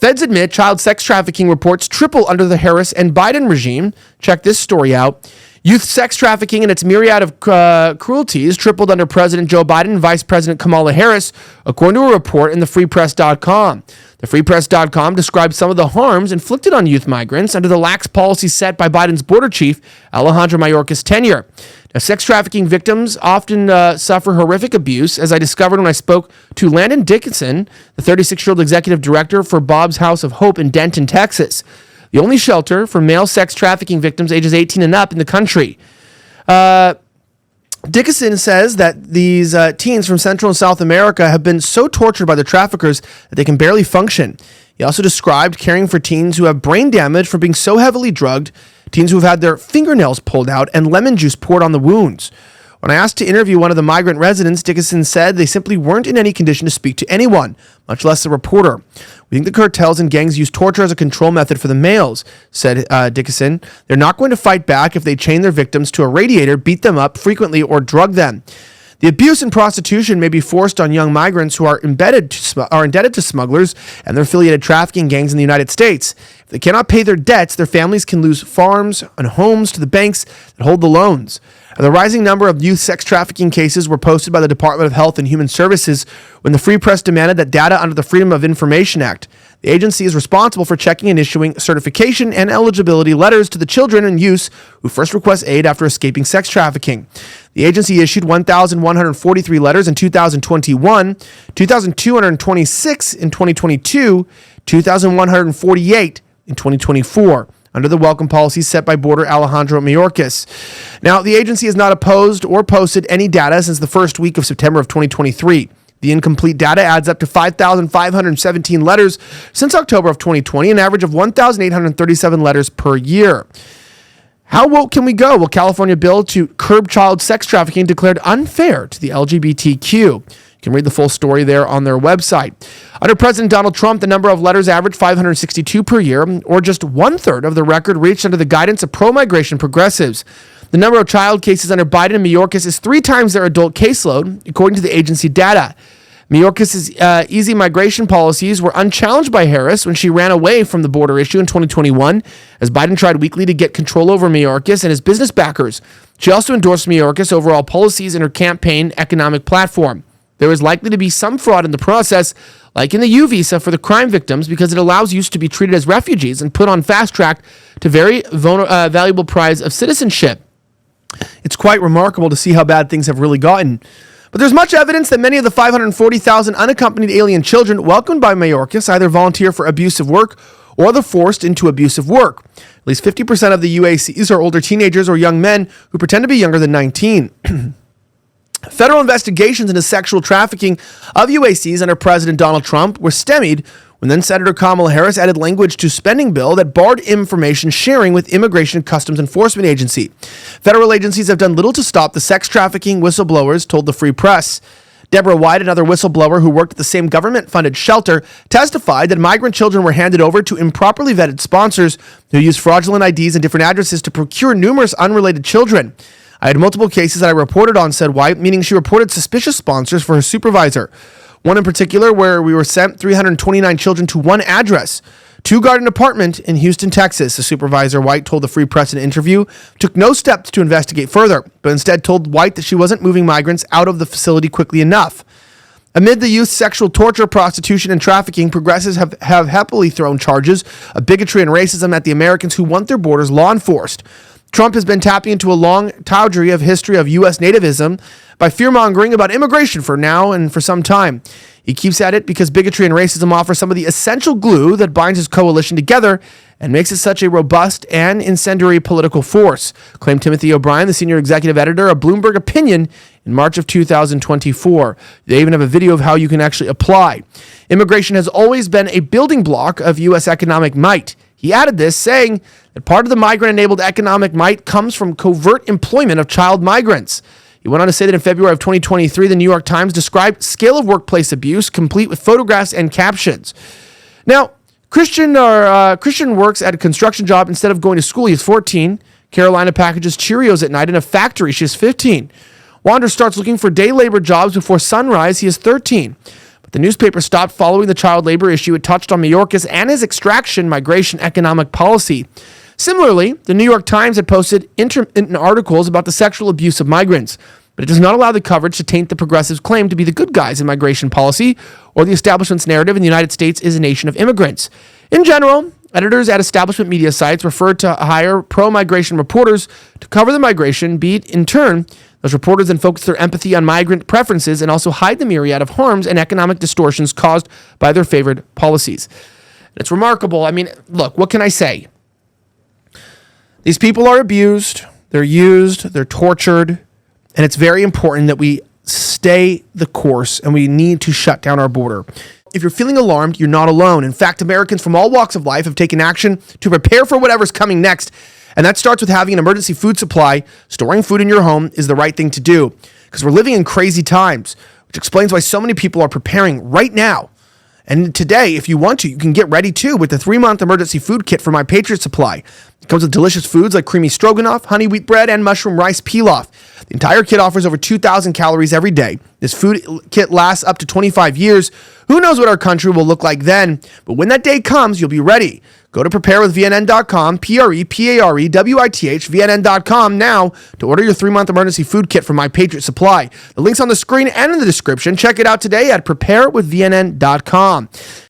Feds admit child sex trafficking reports triple under the Harris and Biden regime. Check this story out. Youth sex trafficking and its myriad of cruelties tripled under President Joe Biden and Vice President Kamala Harris, according to a report in thefreepress.com. Thefreepress.com describes some of the harms inflicted on youth migrants under the lax policy set by Biden's border chief, Alejandro Mayorkas' tenure. Now, sex trafficking victims often suffer horrific abuse, as I discovered when I spoke to Landon Dickeson, the 36-year-old executive director for Bob's House of Hope in Denton, Texas, the only shelter for male sex trafficking victims ages 18 and up in the country. Dickeson says that these teens from Central and South America have been so tortured by the traffickers that they can barely function. He also described caring for teens who have brain damage from being so heavily drugged, teens who have had their fingernails pulled out and lemon juice poured on the wounds. When I asked to interview one of the migrant residents, Dickeson said they simply weren't in any condition to speak to anyone, much less a reporter. We think the cartels and gangs use torture as a control method for the males, said Dickeson. They're not going to fight back if they chain their victims to a radiator, beat them up frequently, or drug them. The abuse and prostitution may be forced on young migrants who are indebted to smugglers and their affiliated trafficking gangs in the United States. If they cannot pay their debts, their families can lose farms and homes to the banks that hold the loans. The rising number of youth sex trafficking cases were posted by the Department of Health and Human Services when the Free Press demanded that data under the Freedom of Information Act. The agency is responsible for checking and issuing certification and eligibility letters to the children and youths who first request aid after escaping sex trafficking. The agency issued 1,143 letters in 2021, 2,226 in 2022, 2,148 in 2024. Under the welcome policy set by border Alejandro Mayorkas. Now, the agency has not opposed or posted any data since the first week of September of 2023. The incomplete data adds up to 5,517 letters since October of 2020, an average of 1,837 letters per year. How woke can we go? Well, California bill to curb child sex trafficking declared unfair to the LGBTQ. You can read the full story there on their website. Under President Donald Trump, the number of letters averaged 562 per year, or just one-third of the record reached under the guidance of pro-migration progressives. The number of child cases under Biden and Mayorkas is 3 times their adult caseload, according to the agency data. Mayorkas' easy migration policies were unchallenged by Harris when she ran away from the border issue in 2021, as Biden tried weekly to get control over Mayorkas and his business backers. She also endorsed Mayorkas' overall policies in her campaign economic platform. There is likely to be some fraud in the process, like in the U visa for the crime victims, because it allows youth to be treated as refugees and put on fast track to very valuable prize of citizenship. It's quite remarkable to see how bad things have really gotten. But there's much evidence that many of the 540,000 unaccompanied alien children welcomed by Mayorkas either volunteer for abusive work or they're forced into abusive work. At least 50% of the UACs are older teenagers or young men who pretend to be younger than 19. Federal investigations into sexual trafficking of UACs under President Donald Trump were stymied when then Senator Kamala Harris added language to spending bill that barred information sharing with Immigration and Customs Enforcement Agency. Federal agencies have done little to stop the sex trafficking whistleblowers, told the Free Press. Deborah White, another whistleblower who worked at the same government-funded shelter, testified that migrant children were handed over to improperly vetted sponsors who used fraudulent IDs and different addresses to procure numerous unrelated children. I had multiple cases that I reported on, said White, meaning she reported suspicious sponsors for her supervisor. One in particular where we were sent 329 children to one address, 2-garden apartment in Houston, Texas. The supervisor, White, told the Free Press in an interview, took no steps to investigate further, but instead told White that she wasn't moving migrants out of the facility quickly enough. Amid the youth sexual torture, prostitution, and trafficking, progressives have happily thrown charges of bigotry and racism at the Americans who want their borders law enforced. Trump has been tapping into a long tawdry of history of U.S. nativism by fear-mongering about immigration for now and for some time. He keeps at it because bigotry and racism offer some of the essential glue that binds his coalition together and makes it such a robust and incendiary political force, claimed Timothy O'Brien, the senior executive editor of Bloomberg Opinion, in March of 2024. They even have a video of how you can actually apply. Immigration has always been a building block of U.S. economic might. He added this, saying that part of the migrant-enabled economic might comes from covert employment of child migrants. He went on to say that in February of 2023, the New York Times described scale of workplace abuse, complete with photographs and captions. Now, Christian works at a construction job instead of going to school. He is 14. Carolina packages Cheerios at night in a factory. She is 15. Wander starts looking for day labor jobs before sunrise. He is 13. The newspaper stopped following the child labor issue it touched on Mayorkas and his extraction, migration, economic policy. Similarly, the New York Times had posted intermittent articles about the sexual abuse of migrants, but it does not allow the coverage to taint the progressives' claim to be the good guys in migration policy or the establishment's narrative in the United States is a nation of immigrants. In general, editors at establishment media sites referred to hire pro-migration reporters to cover the migration beat. In turn, those reporters then focus their empathy on migrant preferences and also hide the myriad of harms and economic distortions caused by their favored policies. And it's remarkable. I mean, look, what can I say? These people are abused, they're used, they're tortured, and it's very important that we stay the course and we need to shut down our border. If you're feeling alarmed, you're not alone. In fact, Americans from all walks of life have taken action to prepare for whatever's coming next. And that starts with having an emergency food supply. Storing food in your home is the right thing to do because we're living in crazy times, which explains why so many people are preparing right now. And today, if you want to, you can get ready too with the 3-month emergency food kit from My Patriot Supply. It comes with delicious foods like creamy stroganoff, honey wheat bread, and mushroom rice pilaf. The entire kit offers over 2,000 calories every day. This food kit lasts up to 25 years. Who knows what our country will look like then? But when that day comes, you'll be ready. Go to preparewithvnn.com, PREPAREWITH, VNN.com now to order your 3-month emergency food kit from My Patriot Supply. The link's on the screen and in the description. Check it out today at preparewithvnn.com.